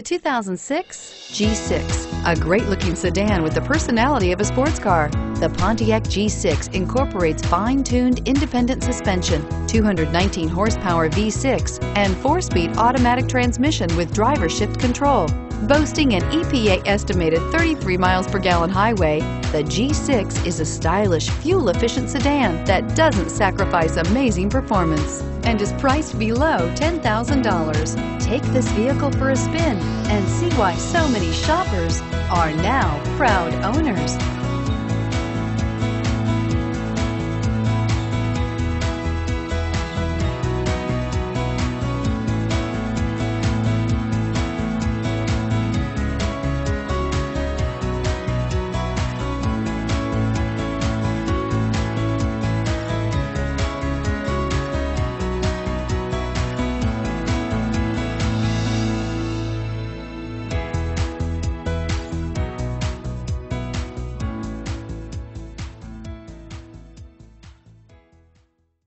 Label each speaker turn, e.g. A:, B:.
A: 2006 G6, a great-looking sedan with the personality of a sports car. The Pontiac G6 incorporates fine-tuned independent suspension, 219 horsepower V6, and 4-speed automatic transmission with driver shift control. Boasting an EPA estimated 33 miles per gallon highway, the G6 is a stylish, fuel-efficient sedan that doesn't sacrifice amazing performance and is priced below $10,000. Take this vehicle for a spin and see why so many shoppers are now proud owners.